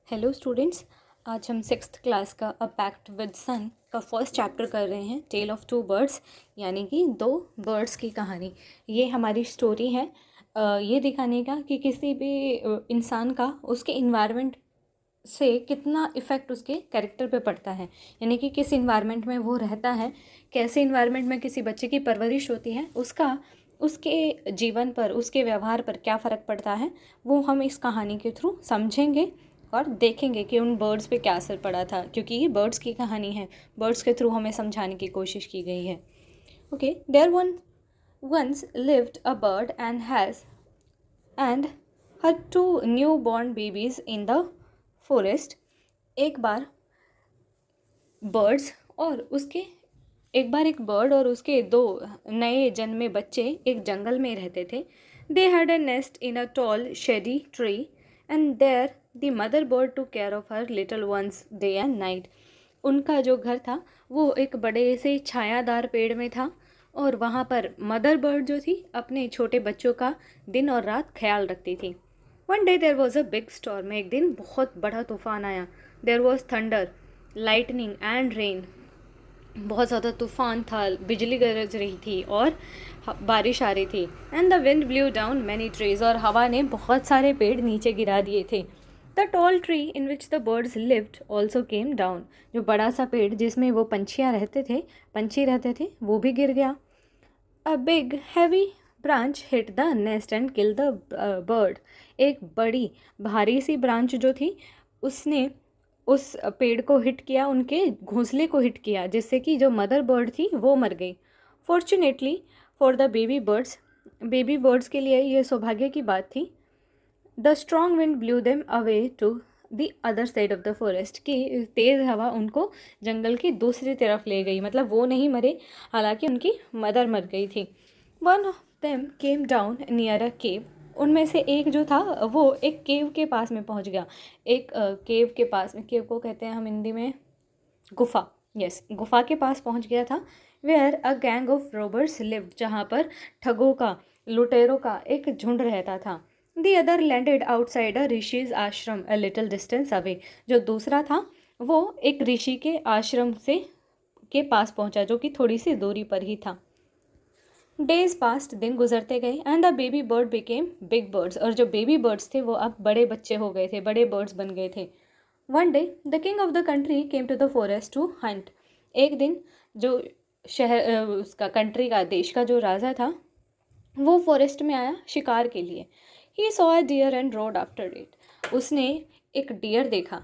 Hello students, आज हम sixth class का अ पैक्ट विद सन का फर्स्ट चैप्टर कर रहे हैं, टेल ऑफ टू बर्ड्स, यानी कि दो बर्ड्स की कहानी। ये हमारी स्टोरी है ये दिखाने का कि किसी भी इंसान का उसके इन्वायरमेंट से कितना इफ़ेक्ट उसके कैरेक्टर पे पड़ता है, यानी कि किस इन्वायरमेंट में वो रहता है, कैसे इन्वायरमेंट में किसी बच्चे की परवरिश होती है, उसका उसके जीवन पर, उसके व्यवहार पर क्या फ़र्क पड़ता है, वो हम इस कहानी के थ्रू समझेंगे और देखेंगे कि उन बर्ड्स पे क्या असर पड़ा था, क्योंकि ये बर्ड्स की कहानी है। बर्ड्स के थ्रू हमें समझाने की कोशिश की गई है। Okay, there once lived a bird and her two newborn babies in the forest। एक बार एक बर्ड और उसके दो नए जन्मे बच्चे एक जंगल में रहते थे। They had a nest in a tall shady tree and there the mother bird took care of her little ones day and night। उनका जो घर था वो एक बड़े से छायादार पेड़ में था और वहाँ पर मदर बर्ड जो थी अपने छोटे बच्चों का दिन और रात ख्याल रखती थी। One day there was a big storm. एक दिन बहुत बड़ा तूफान आया। There was thunder, lightning and rain. बहुत ज़्यादा तूफान था, बिजली गरज रही थी और बारिश आ रही थी। And the wind blue down many trees, और हवा ने बहुत सारे पेड़ नीचे गिरा दिए थे। The tall tree in which the birds lived also came down. जो बड़ा सा पेड़ जिसमें वो पंछी रहते थे, वो भी गिर गया। A big heavy branch hit the nest and kill the bird. एक बड़ी भारी सी ब्रांच जो थी उसने उस पेड़ को हिट किया, उनके घोंसले को हिट किया, जिससे कि जो मदर बर्ड थी वो मर गई। Fortunately for the baby birds के लिए ये सौभाग्य की बात थी। The strong wind blew them away to the other side of the forest. की तेज़ हवा उनको जंगल की दूसरी तरफ ले गई, मतलब वो नहीं मरे, हालांकि उनकी मदर मर गई थी। One of them came down near a cave. उनमें से एक जो था वो एक केव के पास में पहुंच गया। एक केव के पास में, केव को कहते हैं हम हिंदी में गुफा, यस, गुफा के पास पहुंच गया था। Where a gang of robbers lived, जहाँ पर ठगों का, लुटेरों का एक झुंड रहता था। द अदर लैंडेड आउटसाइड अ ऋषिज आश्रम अ लिटिल डिस्टेंस अवे। जो दूसरा था वो एक ऋषि के आश्रम से के पास पहुंचा, जो कि थोड़ी सी दूरी पर ही था। डेज पास्ट, दिन गुजरते गए। And the baby bird became big birds, और जो बेबी बर्ड्स थे वो अब बड़े बच्चे हो गए थे, बड़े बर्ड्स बन गए थे। One day the king of the country came to the forest to hunt. एक दिन जो शहर उसका कंट्री का, देश का जो राजा था, वो फॉरेस्ट में आया शिकार के लिए। He saw a deer and rode after it. उसने एक डियर देखा,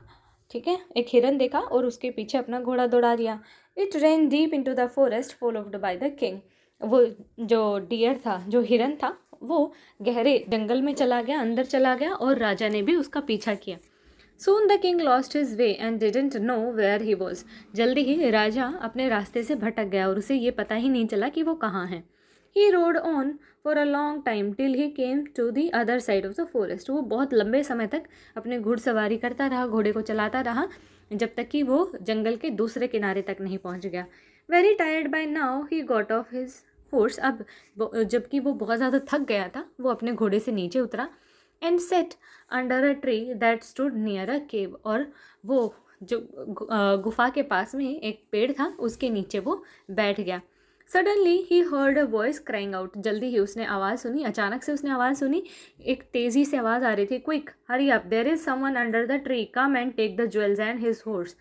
ठीक है, एक हिरन देखा और उसके पीछे अपना घोड़ा दौड़ा दिया। It ran deep into the forest followed by the king. वो जो डियर था, जो हिरन था, वो गहरे जंगल में चला गया, अंदर चला गया और राजा ने भी उसका पीछा किया। Soon the king lost his way and didn't know where he was। जल्दी ही राजा अपने रास्ते से भटक गया और उसे ये पता ही नहीं चला कि वो कहाँ है। He rode on for a long time till he came to the other side of the forest। वो बहुत लंबे समय तक अपने घुड़सवारी करता रहा, घोड़े को चलाता रहा, जब तक कि वो जंगल के दूसरे किनारे तक नहीं पहुंच गया। Very tired by now he got off his horse। अब जबकि वो बहुत ज़्यादा थक गया था, वो अपने घोड़े से नीचे उतरा। And sat under a tree that stood near a cave. और वो जो गुफा के पास में एक पेड़ था, उसके नीचे वो बैठ गया। Suddenly he heard a voice crying out. जल्दी ही उसने आवाज़ सुनी, अचानक से उसने आवाज़ सुनी, एक तेज़ी से आवाज़ आ रही थी। Quick hurry up, there is someone under the tree, come and take the jewels and his horse.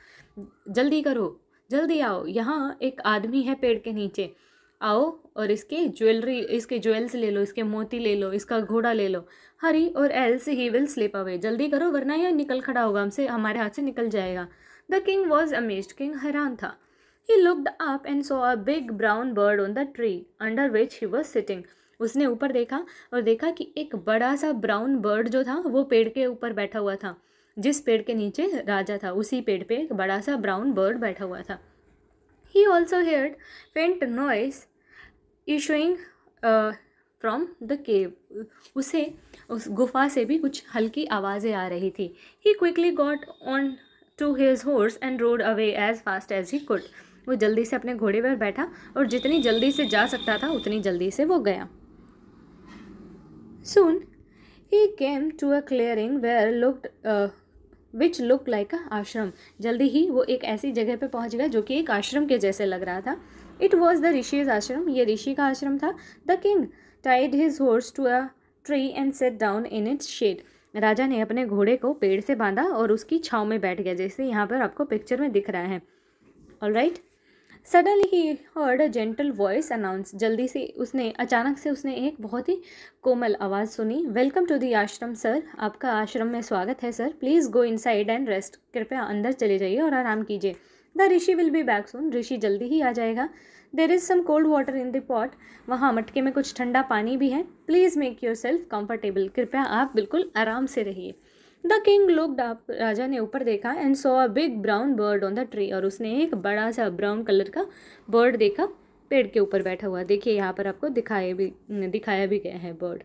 जल्दी करो, जल्दी आओ, यहाँ एक आदमी है पेड़ के नीचे, आओ और इसके ज्वेल्स ले लो, इसके मोती ले लो, इसका घोड़ा ले लो। हरी और else he will slip away. जल्दी करो वरना यह निकल खड़ा होगा, हमसे, हमारे हाथ से निकल जाएगा। The king was amazed. King हैरान था। He looked up and saw a big brown bird on the tree under which he was sitting. उसने ऊपर देखा और देखा कि एक बड़ा सा ब्राउन बर्ड जो था वो पेड़ के ऊपर बैठा हुआ था। जिस पेड़ के नीचे राजा था, उसी पेड़ पे एक बड़ा सा ब्राउन बर्ड बैठा हुआ था। ही ऑल्सो हेयर्ड फेंट noise issuing from the cave. उसे उस गुफा से भी कुछ हल्की आवाज़ें आ रही थी। He quickly got on to his horse and rode away as fast as he could. वो जल्दी से अपने घोड़े पर बैठा और जितनी जल्दी से जा सकता था उतनी जल्दी से वो गया। Soon he came to a clearing where looked which look like अ आश्रम। जल्दी ही वो एक ऐसी जगह पे पहुंच गया जो कि एक आश्रम के जैसे लग रहा था। इट वॉज द ऋषिज आश्रम, ये ऋषि का आश्रम था। The king tied his horse to a tree and sat down in its shade. राजा ने अपने घोड़े को पेड़ से बांधा और उसकी छाँव में बैठ गया, जैसे यहाँ पर आपको पिक्चर में दिख रहा है। Alright, suddenly he heard a gentle voice announce. जल्दी से उसने अचानक से उसने एक बहुत ही कोमल आवाज़ सुनी। वेलकम टू दी आश्रम सर, आपका आश्रम में स्वागत है sir. Please go inside and rest, कृपया अंदर चले जाइए और आराम कीजिए। द ऋषि विल बी बैक सून, ऋषि जल्दी ही आ जाएगा। There is some cold water in the pot, वहाँ मटके में कुछ ठंडा पानी भी है। Please make yourself comfortable, कृपया आप बिल्कुल आराम से रहिए। द किंग लुक्ड अप, राजा ने ऊपर देखा। And saw a big brown bird on the tree, और उसने एक बड़ा सा ब्राउन कलर का बर्ड देखा पेड़ के ऊपर बैठा हुआ। देखिए यहाँ पर आपको दिखाया भी गया है bird.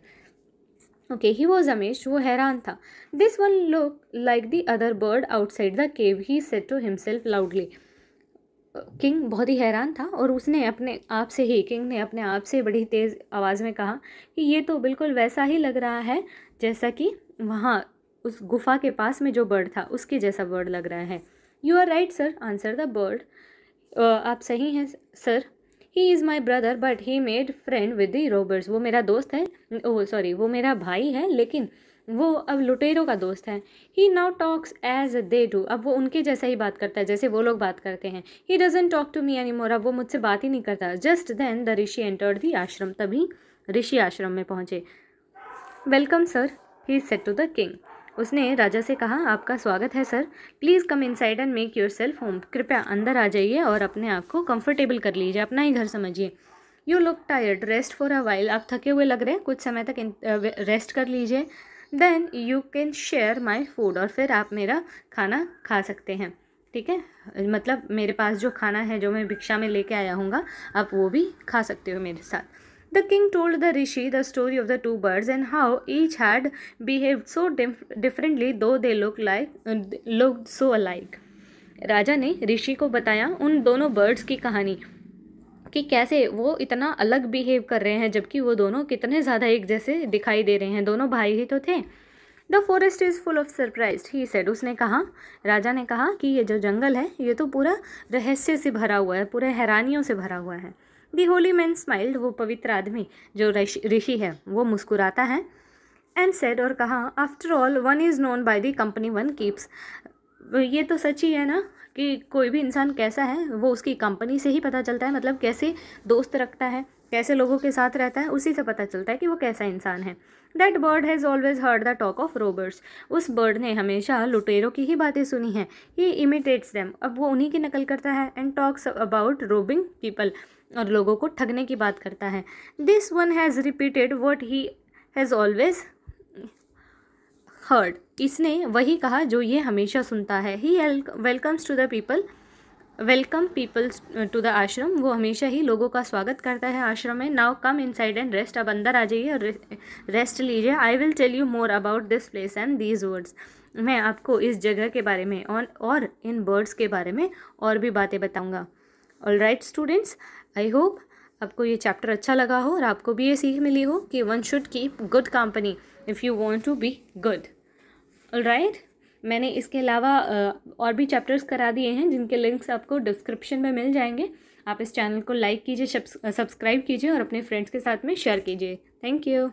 Okay, he was amazed, वो हैरान था। This one look like the other bird outside the cave, he said to himself loudly. King बहुत ही हैरान था और उसने अपने आप से ही, किंग ने अपने आप से बड़ी तेज़ आवाज़ में कहा कि ये तो बिल्कुल वैसा ही लग रहा है जैसा कि वहाँ उस गुफा के पास में जो बर्ड था उसके जैसा बर्ड लग रहा है। You are right sir, answer the bird, आप सही हैं sir. He is my brother but he made friend with the robbers, वो मेरा दोस्त है, वो मेरा भाई है लेकिन वो अब लुटेरों का दोस्त है। He now talks as they do, अब वो उनके जैसा ही बात करता है जैसे वो लोग बात करते हैं। He doesn't talk to me any more, अब वो मुझसे बात ही नहीं करता। Just then the rishi entered the ashram, तभी ऋषि आश्रम में पहुँचे। Welcome sir, he said to the king, उसने राजा से कहा आपका स्वागत है sir. Please come inside and make yourself home, कृपया अंदर आ जाइए और अपने आप को कंफर्टेबल कर लीजिए, अपना ही घर समझिए। You look tired, rest for a while, आप थके हुए लग रहे हैं, कुछ समय तक रेस्ट कर लीजिए। Then you can share my food, और फिर आप मेरा खाना खा सकते हैं, ठीक है, मतलब मेरे पास जो खाना है जो मैं भिक्षा में लेके आया हूँगा आप वो भी खा सकते हो मेरे साथ। The king told the rishi the story of the two birds and how each had behaved so differently though they looked so alike. राजा ने ऋषि को बताया उन दोनों बर्ड्स की कहानी कि कैसे वो इतना अलग बिहेव कर रहे हैं जबकि वो दोनों कितने ज़्यादा एक जैसे दिखाई दे रहे हैं, दोनों भाई ही तो थे। The forest is full of surprise, he said, उसने कहा, राजा ने कहा कि ये जो जंगल है ये तो पूरा रहस्य से भरा हुआ है, पूरे हैरानियों से भरा हुआ है। दी होली मैन स्माइल्ड, वो पवित्र आदमी जो ऋषि है वो मुस्कुराता है। एंड सेड, और कहा, after all one is known by the company one keeps, ये तो सच ही है ना कि कोई भी इंसान कैसा है वो उसकी कंपनी से ही पता चलता है, मतलब कैसे दोस्त रखता है, कैसे लोगों के साथ रहता है, उसी से पता चलता है कि वो कैसा इंसान है। That bird has always heard the talk of robbers, उस बर्ड ने हमेशा लुटेरों की ही बातें सुनी हैं। ही इमिटेट्स देम, अब वो उन्हीं की नकल करता है। And talks about robbing people, और लोगों को ठगने की बात करता है। This one has repeated what he has always heard, इसने वही कहा जो ये हमेशा सुनता है। He welcomes to the people, welcome people to the ashram, वो हमेशा ही लोगों का स्वागत करता है आश्रम में। Now come inside and rest, अब अंदर आ जाइए और रेस्ट लीजिए। I will tell you more about this place and these words, मैं आपको इस जगह के बारे में और इन बर्ड्स के बारे में और भी बातें बताऊँगा। ऑलराइट स्टूडेंट्स, आई होप आपको ये चैप्टर अच्छा लगा हो और आपको भी ये सीख मिली हो कि one should keep good company if you want to be good. Alright, मैंने इसके अलावा और भी चैप्टर्स करा दिए हैं जिनके लिंक्स आपको डिस्क्रिप्शन में मिल जाएंगे। आप इस चैनल को लाइक कीजिए, सब्सक्राइब कीजिए और अपने फ्रेंड्स के साथ में शेयर कीजिए। Thank you.